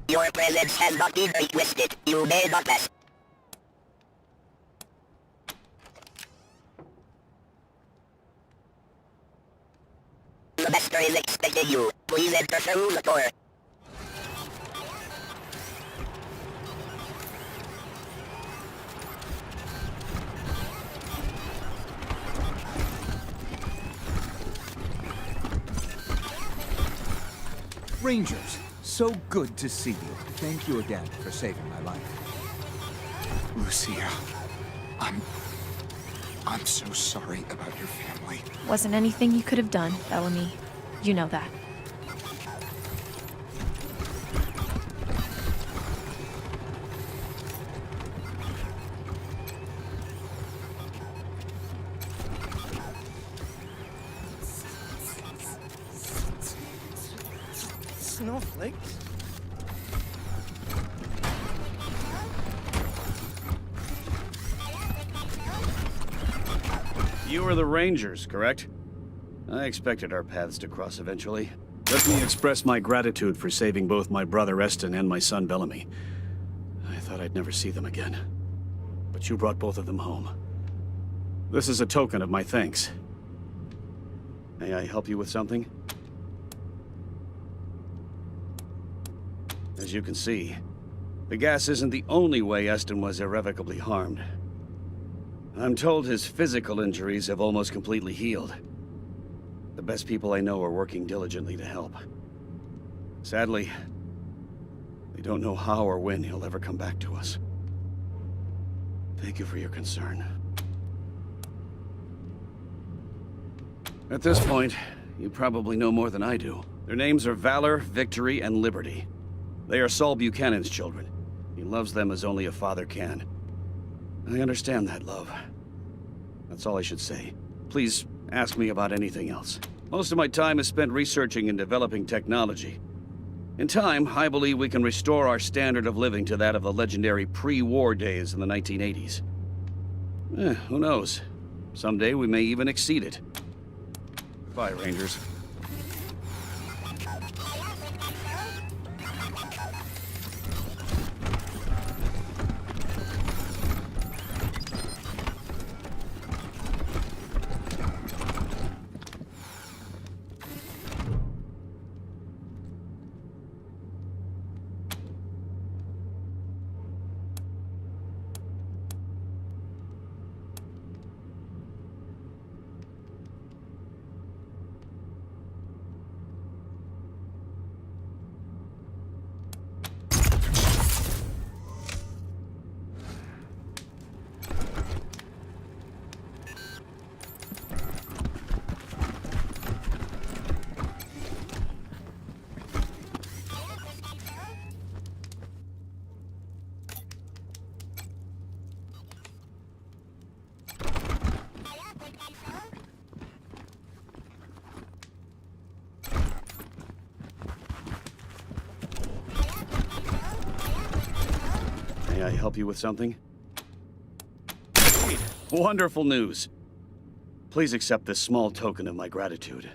Your presence has not been requested. You may not pass. The master is expecting you. Please enter through the door. Rangers, so good to see you. Thank you again for saving my life. Lucia, I'm so sorry about your family. Wasn't anything you could have done, Bellamy. You know that. Snowflakes? You are the Rangers, correct? I expected our paths to cross eventually. Let me express my gratitude for saving both my brother Eston and my son Bellamy. I thought I'd never see them again. But you brought both of them home. This is a token of my thanks. May I help you with something? As you can see, the gas isn't the only way Eston was irrevocably harmed. I'm told his physical injuries have almost completely healed. The best people I know are working diligently to help. Sadly, we don't know how or when he'll ever come back to us. Thank you for your concern. At this point, you probably know more than I do. Their names are Valor, Victory, and Liberty. They are Saul Buchanan's children. He loves them as only a father can. I understand that, love. That's all I should say. Please, ask me about anything else. Most of my time is spent researching and developing technology. In time, I believe we can restore our standard of living to that of the legendary pre-war days in the 1980s. Who knows? Someday we may even exceed it. Bye, Rangers. May I help you with something? Great. Wonderful news. Please accept this small token of my gratitude.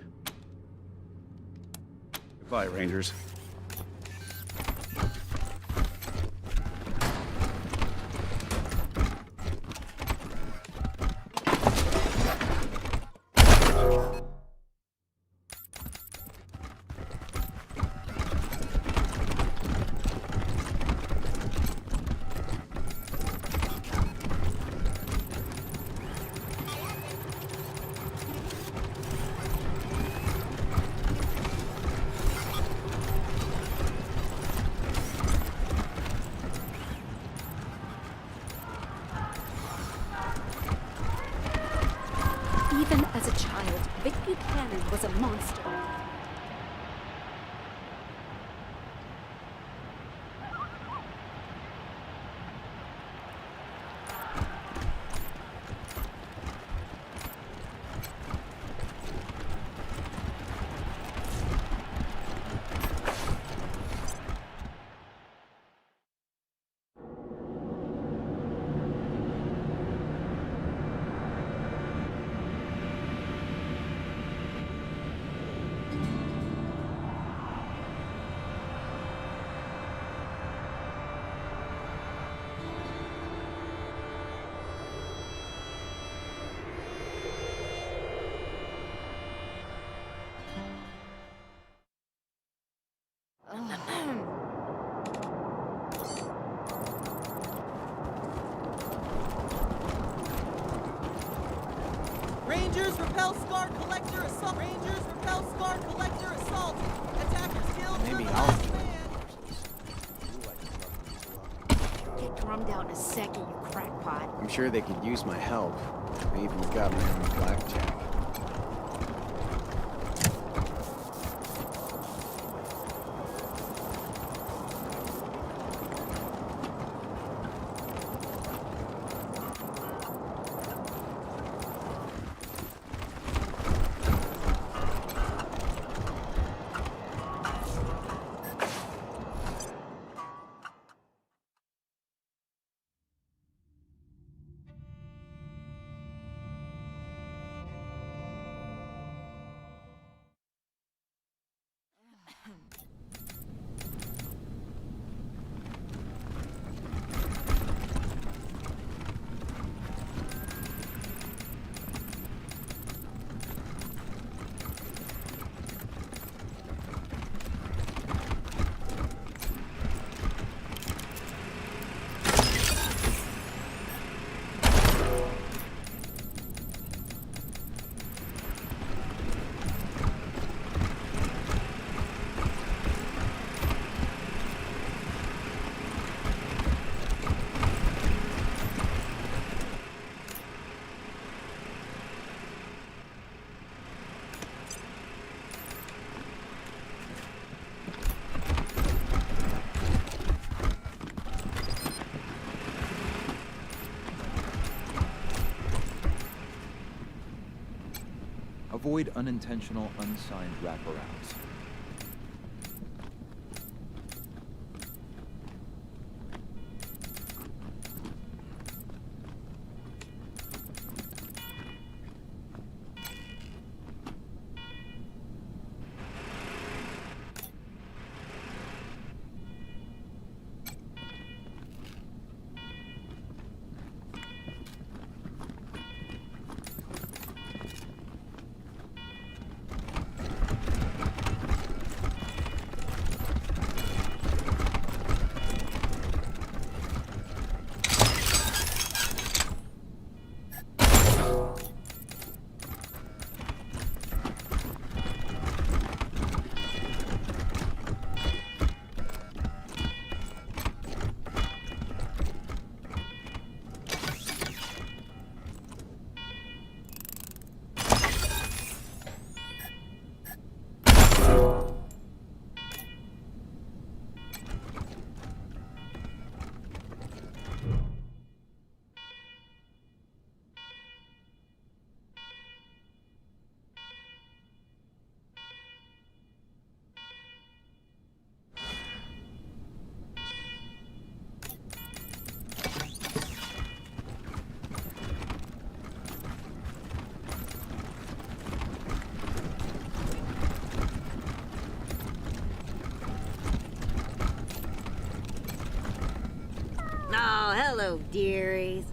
Goodbye, Rangers. Even as a child, Vic Buchanan was a monster. Rangers repel Scar Collector assault. Rangers repel Scar Collector assault. Attackers killed. Maybe to the I'll last do it. man. Get drummed out in a second, you crackpot. I'm sure they could use my help. I even got my own blackjack. Avoid unintentional, unsigned wraparounds. Oh, hello, dearies.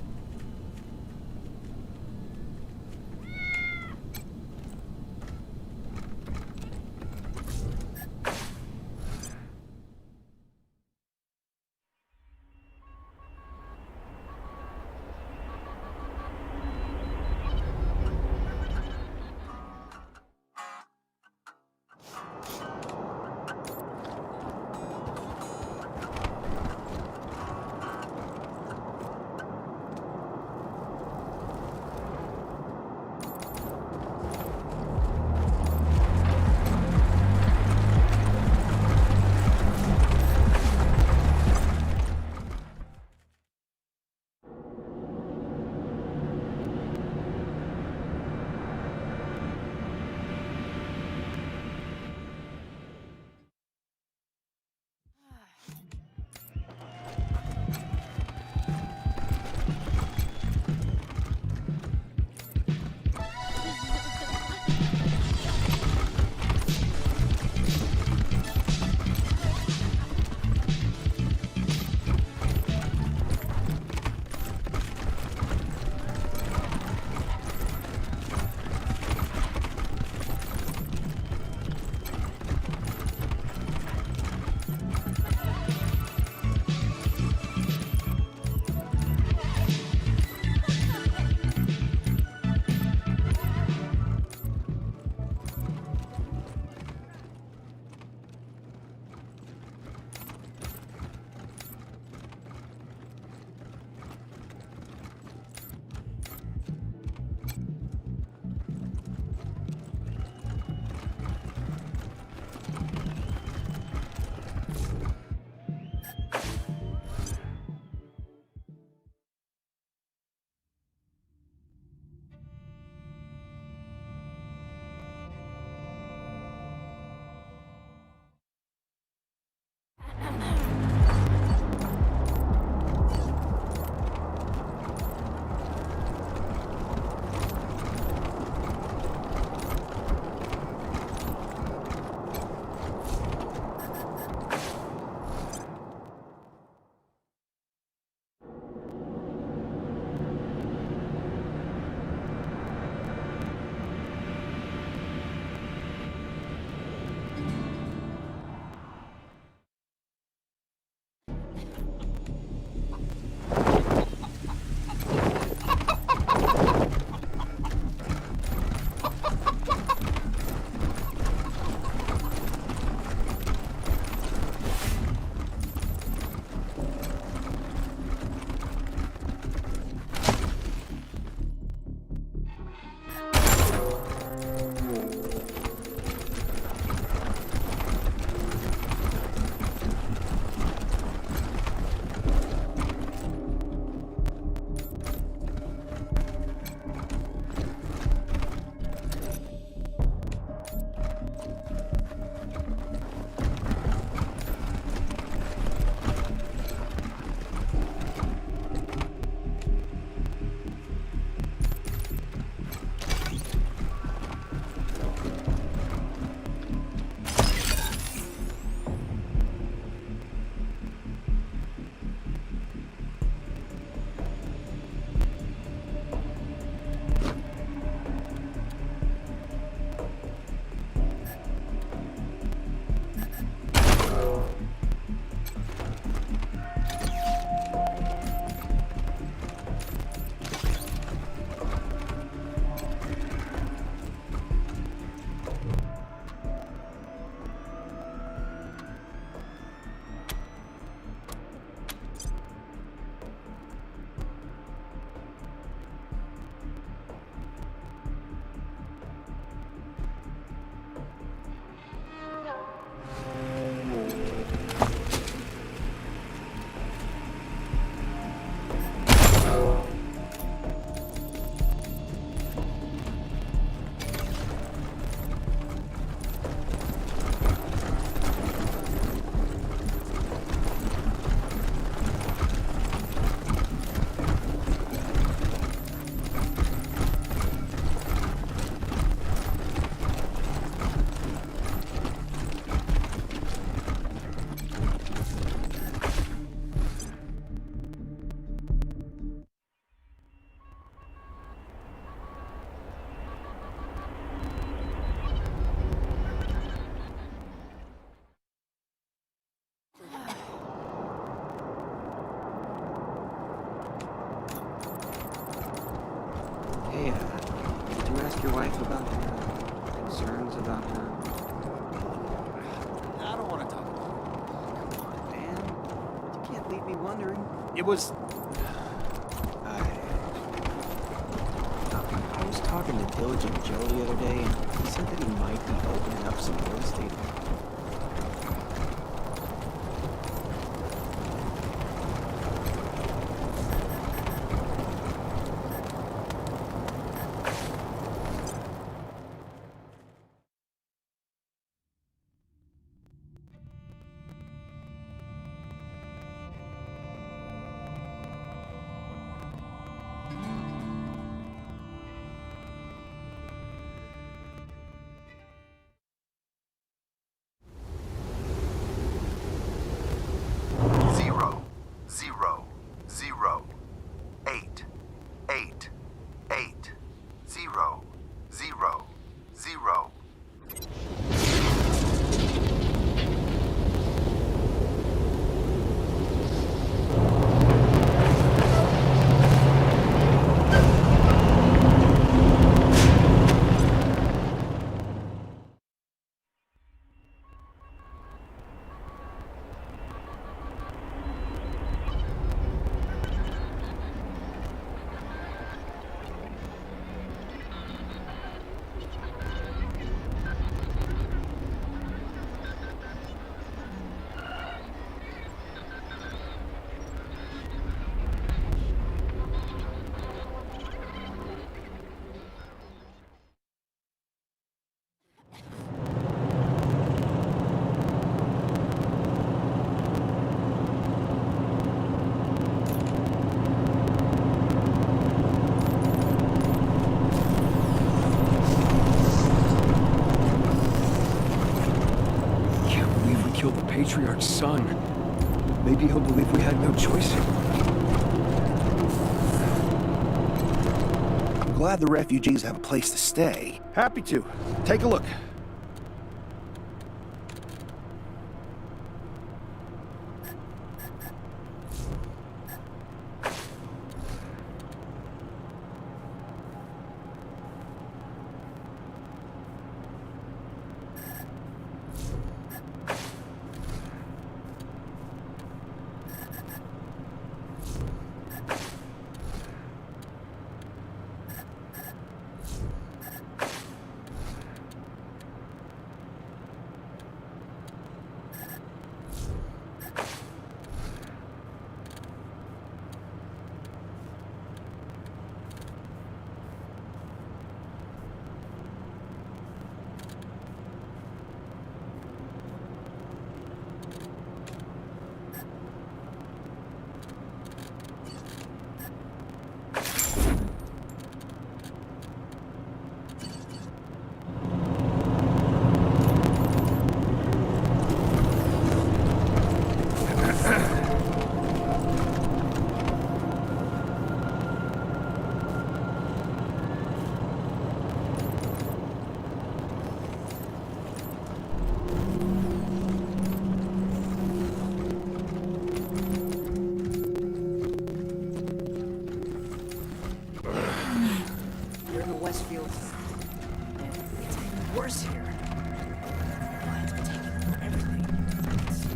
your wife about your concerns about her? I don't want to talk about it. Come on, man. You can't leave me wondering. It was... I was talking to Diligent Joe the other day, and he said that he might be opening up some real estate. Killed the Patriarch's son. Maybe he'll believe we had no choice. I'm glad the refugees have a place to stay. Happy to. Take a look.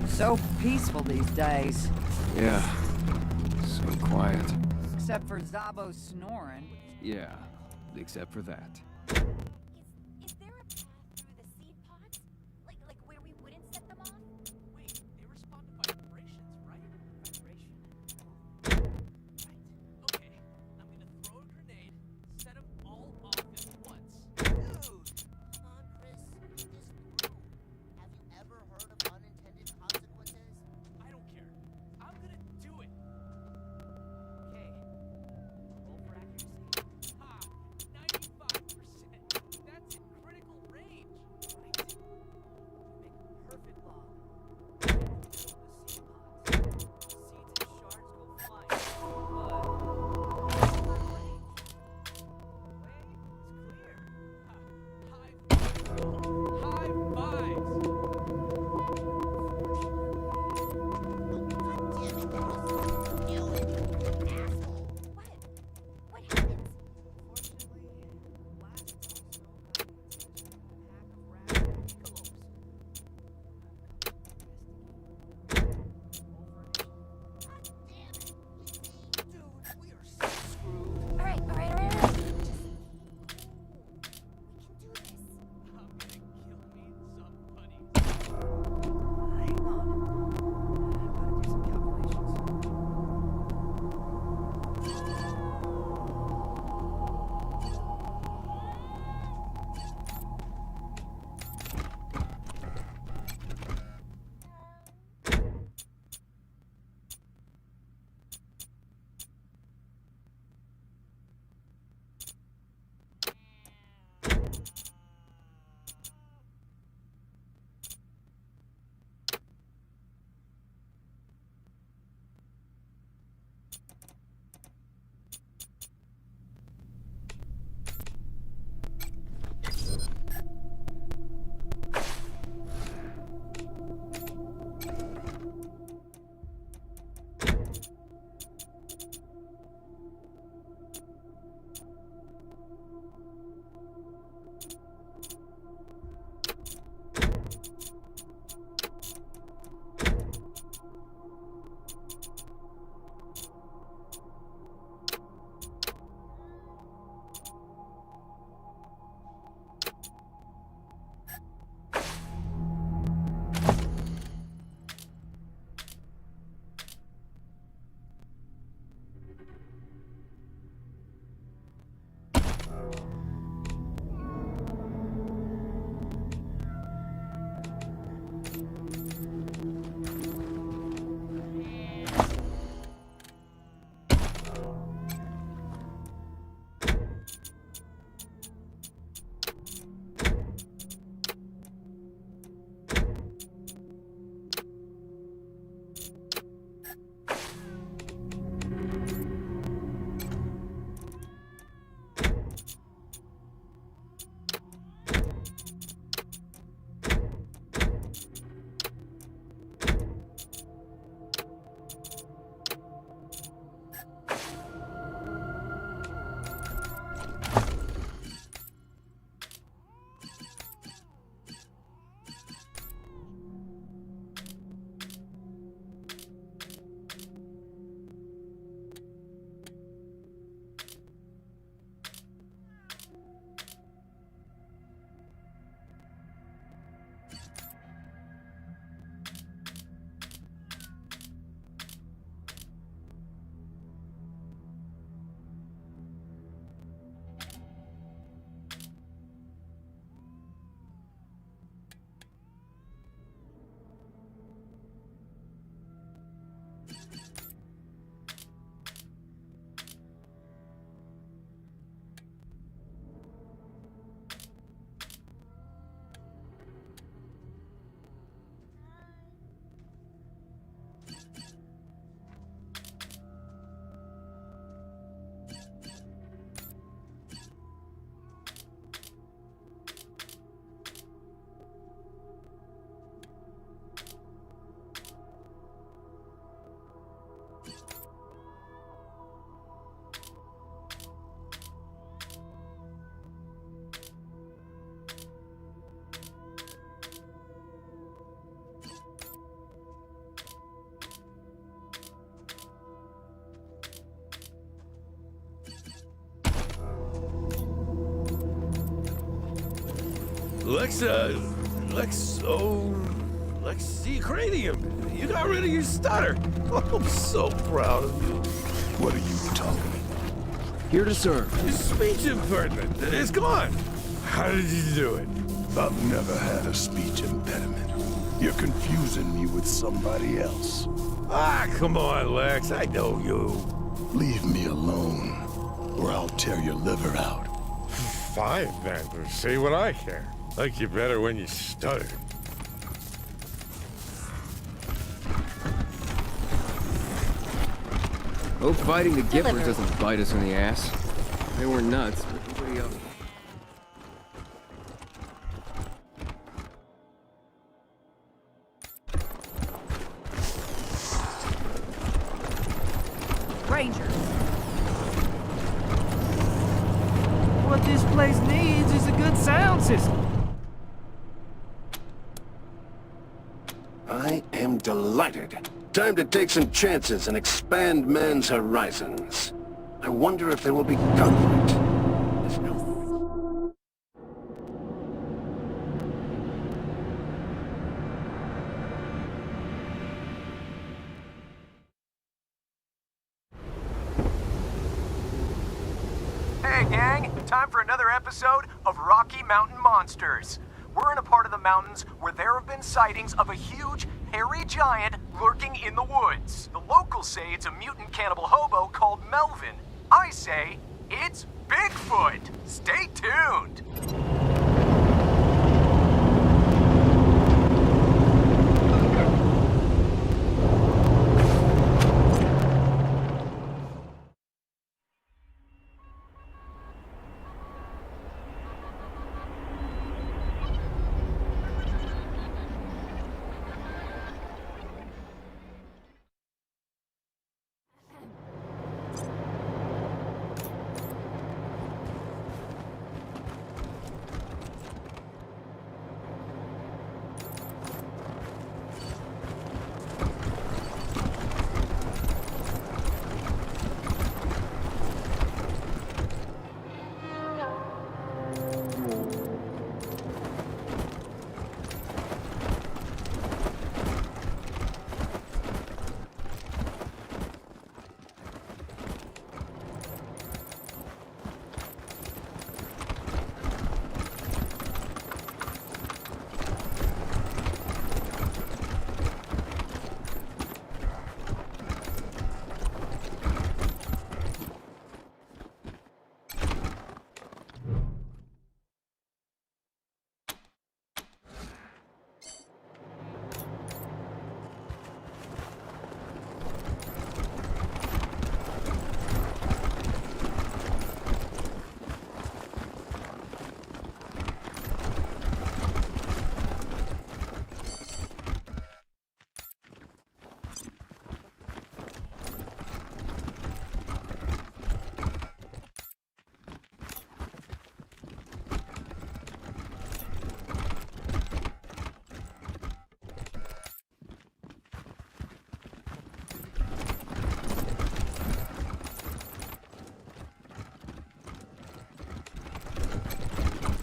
So peaceful these days. Yeah, so quiet. Except for Zabo's snoring. Yeah, except for that. Is there a path through the seed pods? Like where we wouldn't set them off? Wait, they respond to vibrations, right? Vibration. Right. Okay, I'm gonna throw a grenade, set them all off at once. Dude! Come on, Chris. This grew. Have you ever heard of unintended consequences? I don't care. I'm gonna do it. Okay. Roll for accuracy. Ha! 95%. Cranium. You got rid of your stutter. Oh, I'm so proud of you. What are you talking about? Here to serve. Your speech impediment. It's gone. How did you do it? I've never had a speech impediment. You're confusing me with somebody else. Ah, come on, Lex. I know you. Leave me alone, or I'll tear your liver out. Fine, then. Say what I can. Like you better when you stutter. Hope fighting the Gifford doesn't bite us in the ass. They were nuts, but nobody else. Rangers. What this place needs is a good sound system. I am delighted. Time to take some chances and expand man's horizons. I wonder if there will be conflict. There's no... Hey gang, time for another episode of Rocky Mountain Monsters. We're in a part of the mountains where there have been sightings of a huge, hairy giant lurking in the woods. The locals say it's a mutant cannibal hobo called Melvin. I say, it's Bigfoot. Stay tuned.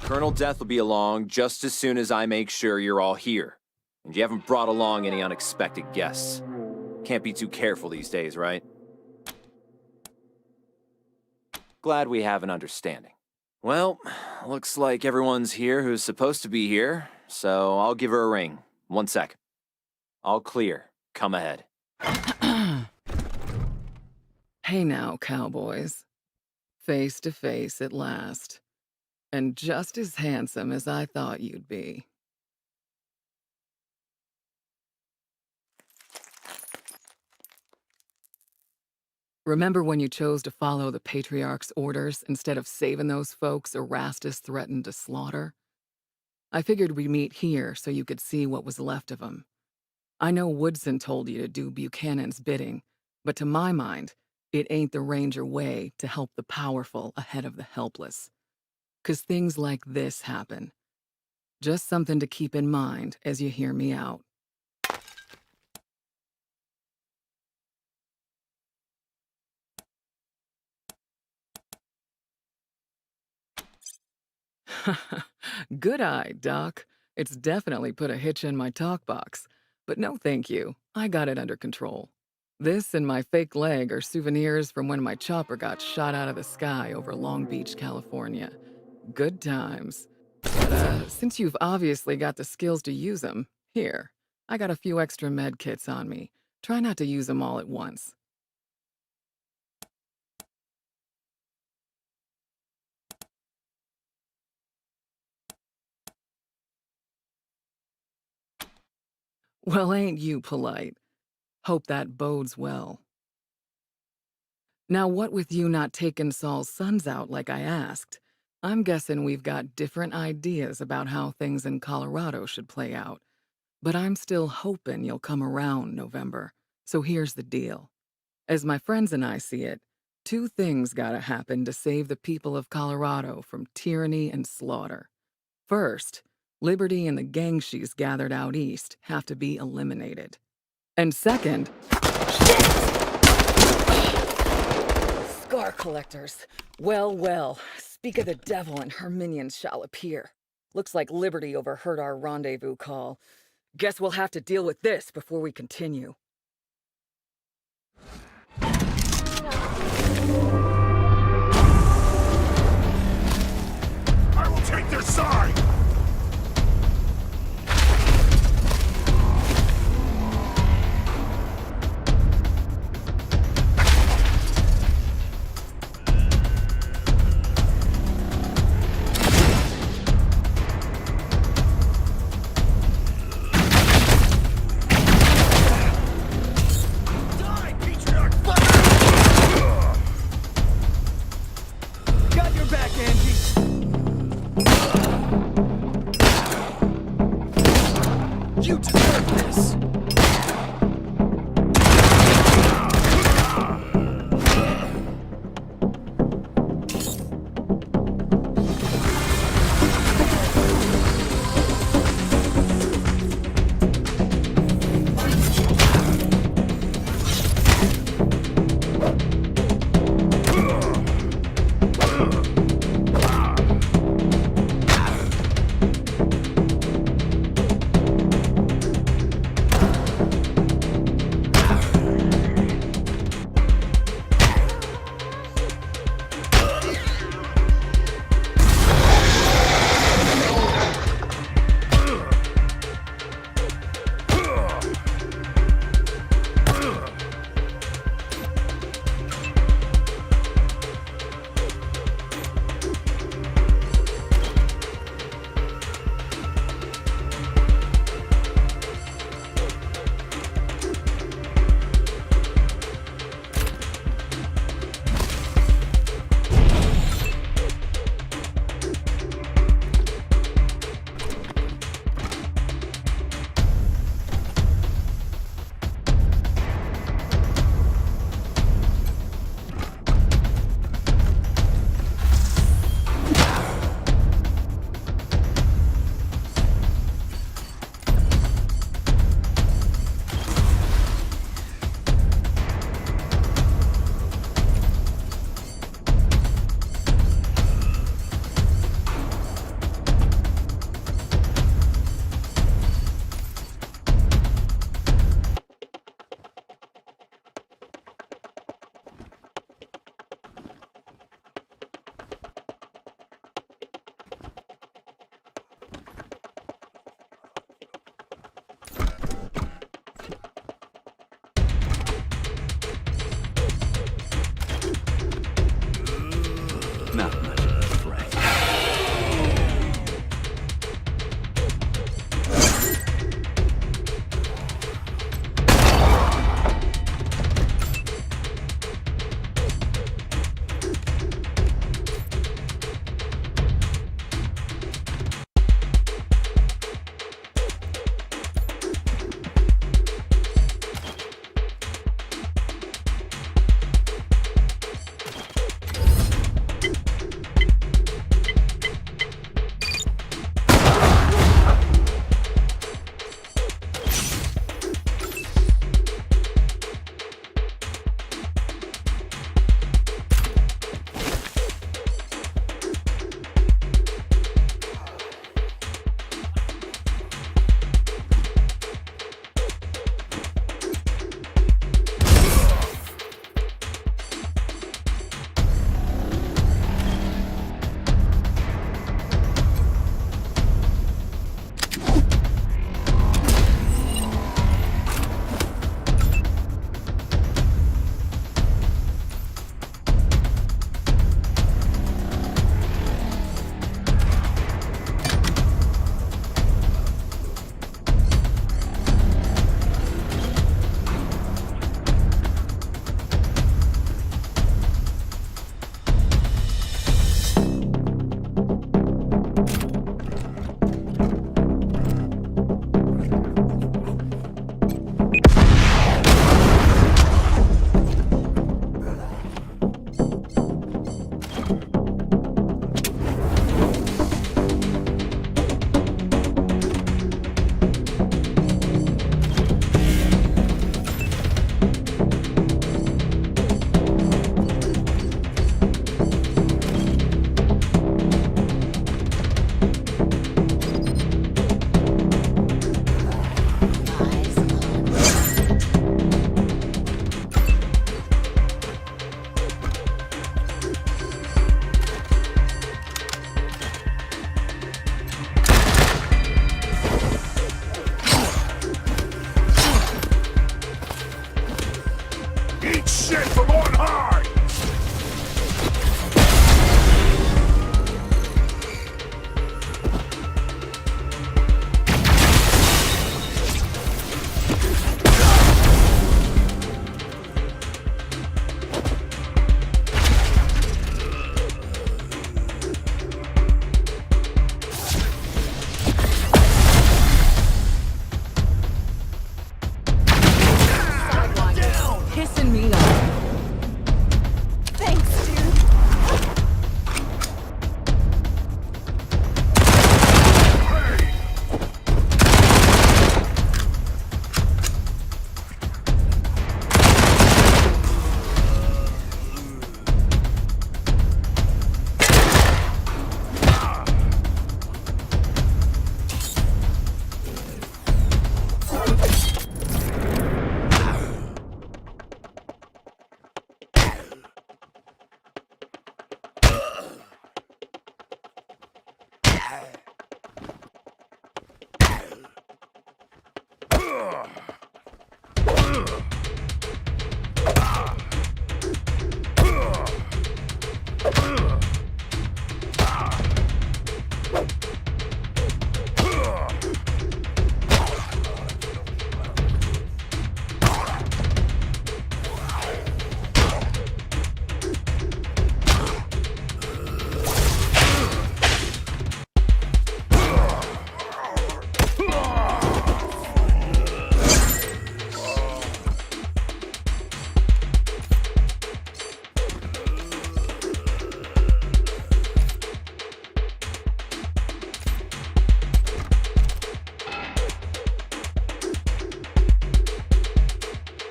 Colonel Death will be along just as soon as I make sure you're all here. And you haven't brought along any unexpected guests. Can't be too careful these days, right? Glad we have an understanding. Well, looks like everyone's here who's supposed to be here, so I'll give her a ring. 1 sec. All clear. Come ahead. Hey now, cowboys. Face to face at last. And just as handsome as I thought you'd be. Remember when you chose to follow the Patriarch's orders instead of saving those folks Erastus threatened to slaughter? I figured we'd meet here so you could see what was left of him. I know Woodson told you to do Buchanan's bidding, but to my mind, it ain't the Ranger way to help the powerful ahead of the helpless. 'Cause things like this happen. Just something to keep in mind as you hear me out. Good eye, Doc. It's definitely put a hitch in my talk box. But no thank you. I got it under control. This and my fake leg are souvenirs from when my chopper got shot out of the sky over Long Beach, California. Good times. But since you've obviously got the skills to use them, here, I got a few extra med kits on me. Try not to use them all at once. Well, ain't you polite? Hope that bodes well. Now, what with you not taking Saul's sons out like I asked, I'm guessing we've got different ideas about how things in Colorado should play out. But I'm still hoping you'll come around, November. So here's the deal. As my friends and I see it, two things gotta happen to save the people of Colorado from tyranny and slaughter. First, Liberty and the gang she's gathered out east have to be eliminated. And second, Scar collectors. Well, well, speak of the devil and her minions shall appear. Looks like Liberty overheard our rendezvous call. Guess we'll have to deal with this before we continue. I will take their side!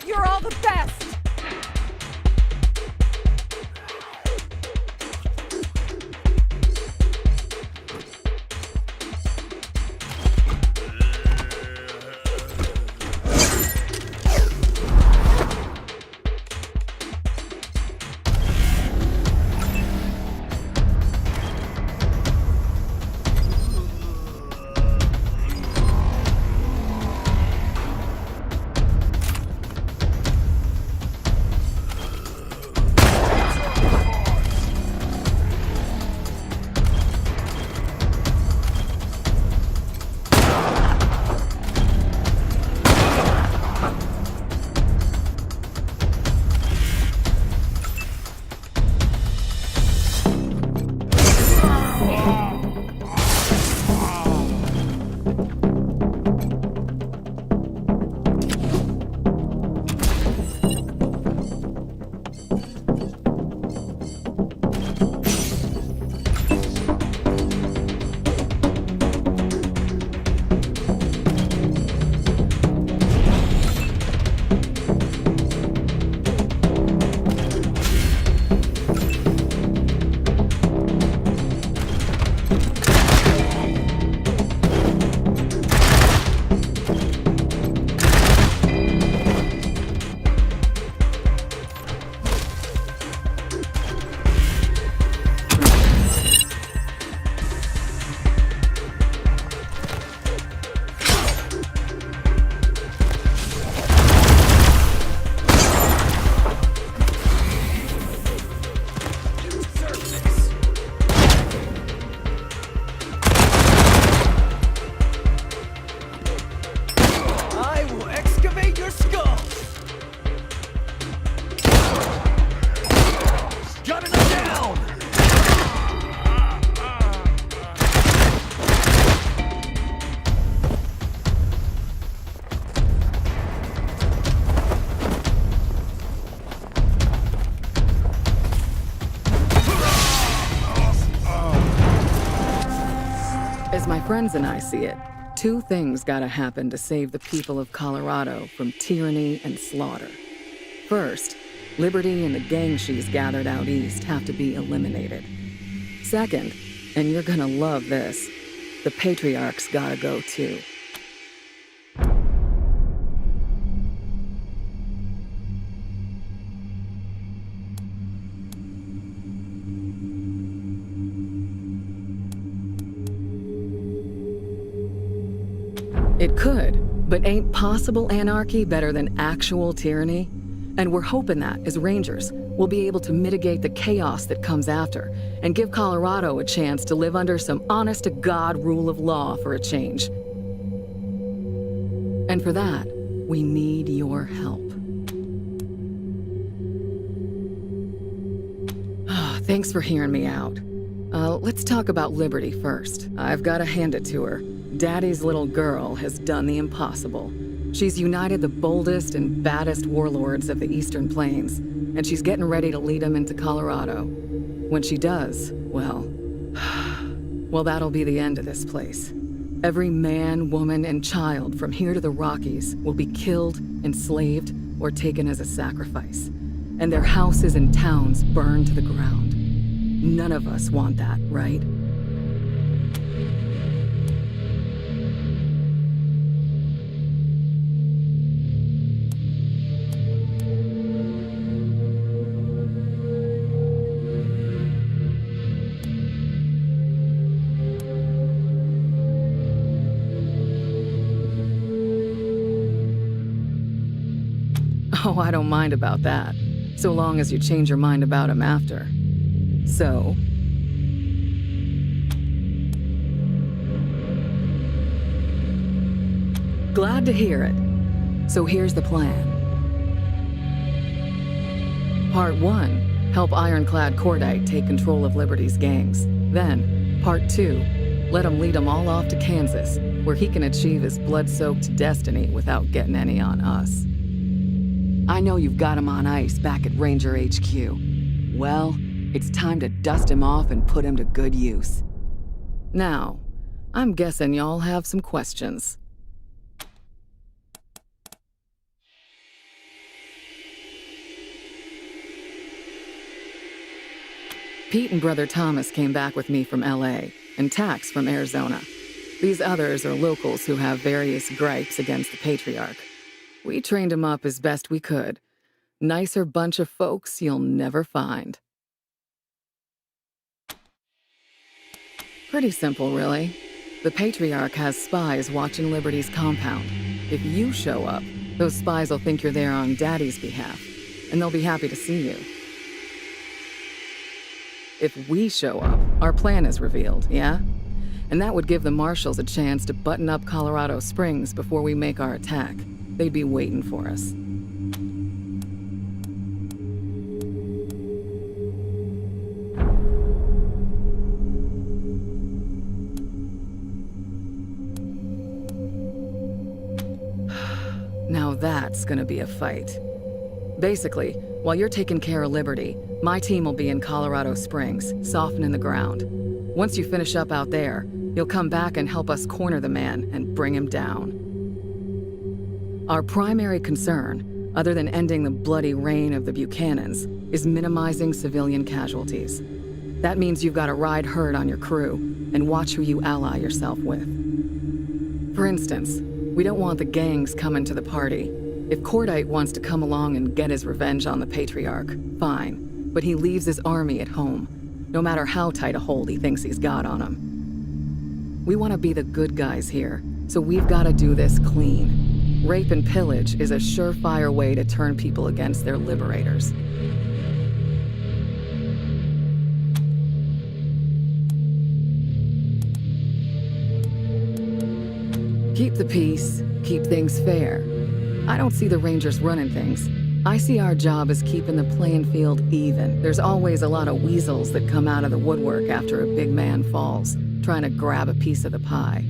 You're all the best! As my friends and I see it, two things gotta happen to save the people of Colorado from tyranny and slaughter. First, Liberty and the gang she's gathered out east have to be eliminated. Second, and you're gonna love this, the Patriarch's gotta go too. It could, but ain't possible anarchy better than actual tyranny? And we're hoping that, as Rangers, we'll be able to mitigate the chaos that comes after and give Colorado a chance to live under some honest-to-God rule of law for a change. And for that, we need your help. Thanks for hearing me out. Let's talk about Liberty first. I've got to hand it to her. Daddy's little girl has done the impossible. She's united the boldest and baddest warlords of the Eastern Plains, and she's getting ready to lead them into Colorado. When she does, well, that'll be the end of this place. Every man, woman, and child from here to the Rockies will be killed, enslaved, or taken as a sacrifice, and their houses and towns burned to the ground. None of us want that, right? Oh, I don't mind about that, so long as you change your mind about him after. So, glad to hear it. So here's the plan. Part 1, help Ironclad Cordite take control of Liberty's gangs. Then, Part 2, let him lead them all off to Kansas, where he can achieve his blood-soaked destiny without getting any on us. I know you've got him on ice back at Ranger HQ. Well, it's time to dust him off and put him to good use. Now, I'm guessing y'all have some questions. Pete and Brother Thomas came back with me from LA, and Tax from Arizona. These others are locals who have various gripes against the Patriarch. We trained them up as best we could. Nicer bunch of folks you'll never find. Pretty simple, really. The Patriarch has spies watching Liberty's compound. If you show up, those spies will think you're there on Daddy's behalf, and they'll be happy to see you. If we show up, our plan is revealed, yeah? And that would give the Marshals a chance to button up Colorado Springs before we make our attack. They'd be waiting for us. Now that's gonna be a fight. Basically, while you're taking care of Liberty, my team will be in Colorado Springs, softening the ground. Once you finish up out there, you'll come back and help us corner the man and bring him down. Our primary concern, other than ending the bloody reign of the Buchanans, is minimizing civilian casualties. That means you've got to ride herd on your crew and watch who you ally yourself with. For instance, we don't want the gangs coming to the party. If Cordite wants to come along and get his revenge on the Patriarch, fine. But he leaves his army at home, no matter how tight a hold he thinks he's got on him. We want to be the good guys here, so we've got to do this clean. Rape and pillage is a surefire way to turn people against their liberators. Keep the peace, keep things fair. I don't see the Rangers running things. I see our job as keeping the playing field even. There's always a lot of weasels that come out of the woodwork after a big man falls, trying to grab a piece of the pie.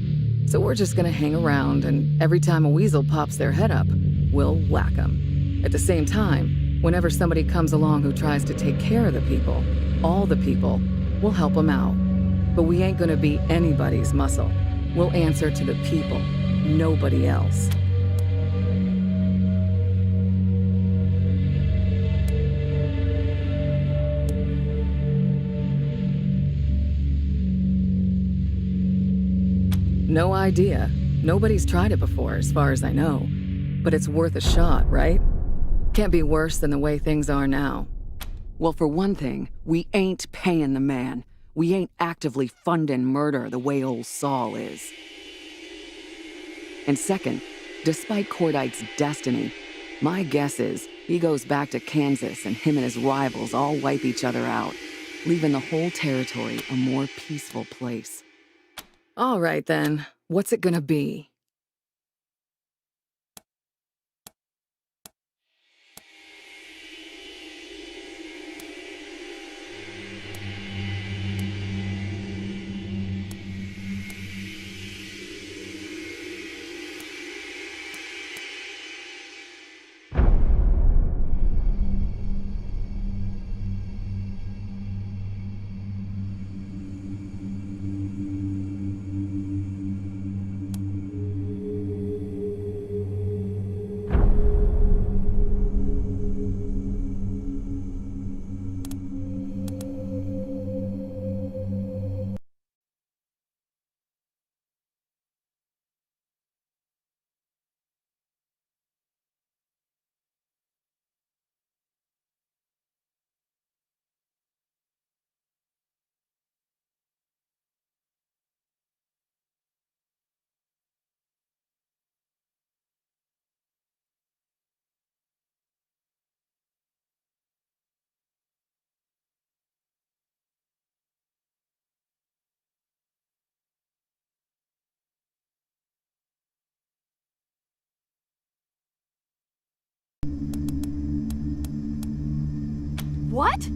So we're just gonna hang around, and every time a weasel pops their head up, we'll whack them. At the same time, whenever somebody comes along who tries to take care of the people, all the people, we'll help them out. But we ain't gonna be anybody's muscle. We'll answer to the people, nobody else. No idea. Nobody's tried it before, as far as I know. But it's worth a shot, right? Can't be worse than the way things are now. Well, for one thing, we ain't paying the man. We ain't actively funding murder the way old Saul is. And second, despite Cordite's destiny, my guess is he goes back to Kansas and him and his rivals all wipe each other out, leaving the whole territory a more peaceful place. All right then, what's it gonna be? What?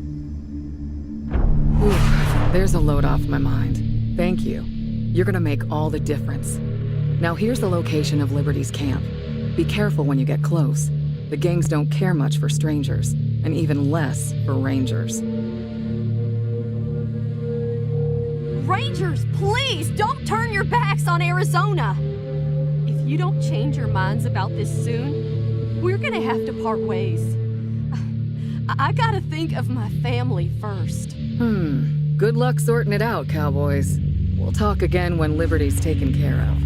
Ooh, there's a load off my mind. Thank you. You're gonna make all the difference. Now here's the location of Liberty's camp. Be careful when you get close. The gangs don't care much for strangers, and even less for rangers. Rangers, please don't turn your backs on Arizona! If you don't change your minds about this soon, we're gonna have to part ways. I gotta think of my family first. Good luck sorting it out, cowboys. We'll talk again when Liberty's taken care of.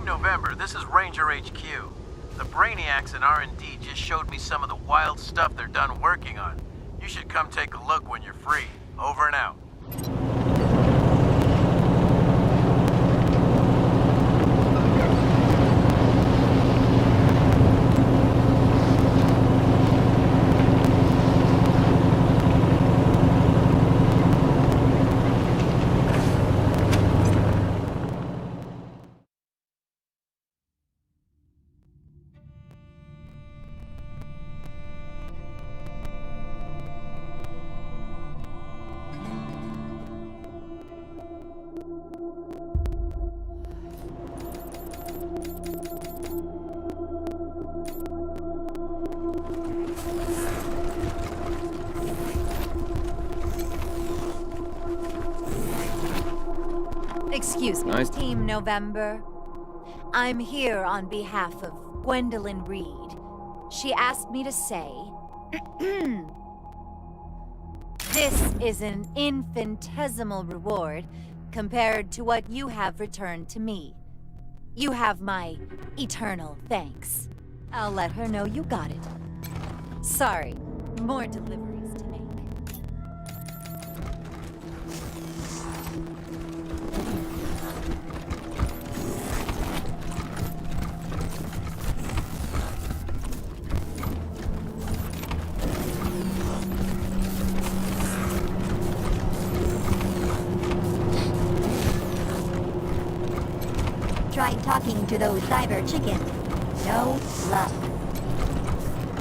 November, this is Ranger HQ. The Brainiacs in R&D just showed me some of the wild stuff they're done working on. You should come take a look when you're free. Over and out. Excuse me, Nice. Team November. I'm here on behalf of Gwendolyn Reed. She asked me to say... This is an infinitesimal reward compared to what you have returned to me. You have my eternal thanks. I'll let her know you got it. Sorry, more deliveries to make. Try talking to those diver chickens. No luck.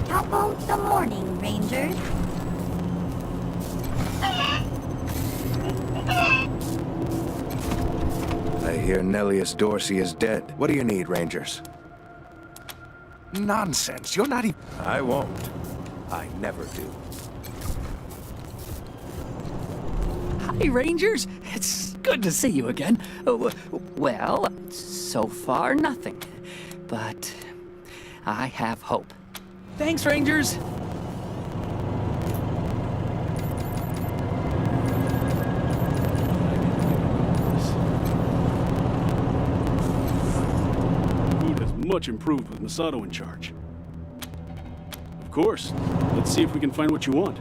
How about the morning, Rangers? I hear Nellius Dorsey is dead. What do you need, Rangers? Nonsense. You're not even... I won't. I never do. Hi, Rangers. It's good to see you again. Well, so far, nothing. But I have hope. Thanks, Rangers. Mood has much improved with Masato in charge. Of course. Let's see if we can find what you want.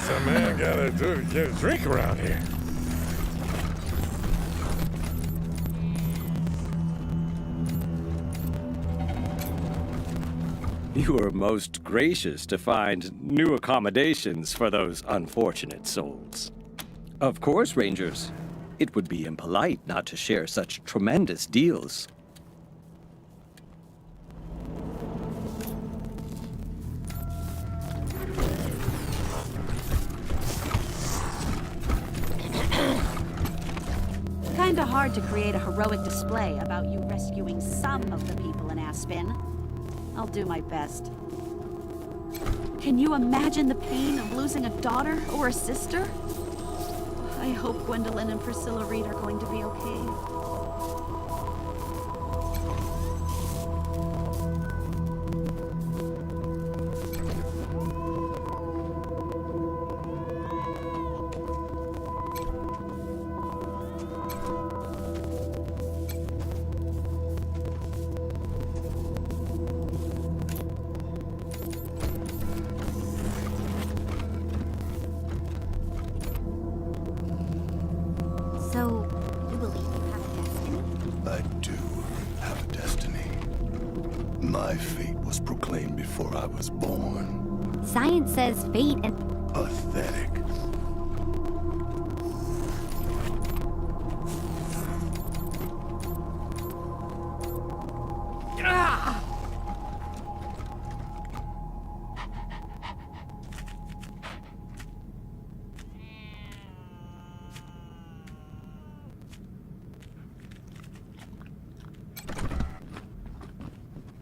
What's a man gotta do to get a drink around here? You were most gracious to find new accommodations for those unfortunate souls. Of course, Rangers. It would be impolite not to share such tremendous deals. Kinda hard to create a heroic display about you rescuing some of the people in Aspen. I'll do my best. Can you imagine the pain of losing a daughter or a sister? I hope Gwendolyn and Priscilla Reed are going to be okay. So, you believe you have a destiny? I do have a destiny. My fate was proclaimed before I was born. Science says fate and... Pathetic.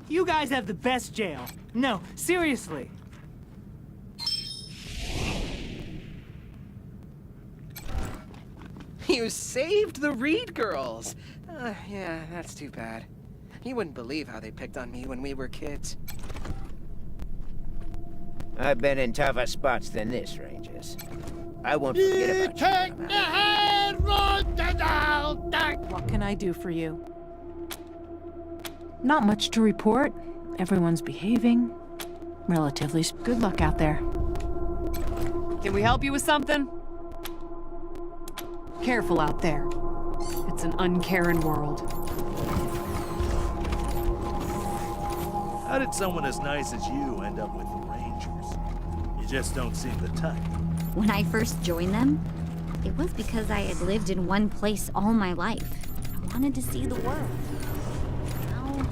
You guys have the best jail. No, seriously. You saved the Reed girls! Yeah, that's too bad. You wouldn't believe how they picked on me when we were kids. I've been in tougher spots than this, Rangers. I won't forget about you. What can I do for you? Not much to report. Everyone's behaving. Relatively. Good luck out there. Can we help you with something? Careful out there. It's an uncaring world. How did someone as nice as you end up with the Rangers? You just don't seem the type. When I first joined them, it was because I had lived in one place all my life. I wanted to see the world. Now...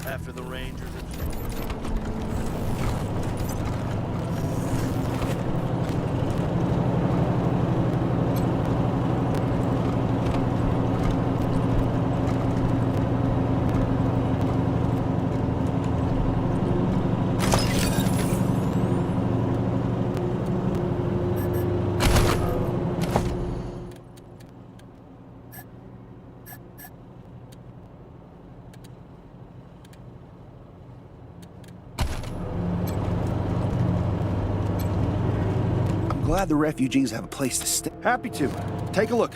After the Rangers... Glad the refugees have a place to stay. Happy to. Take a look.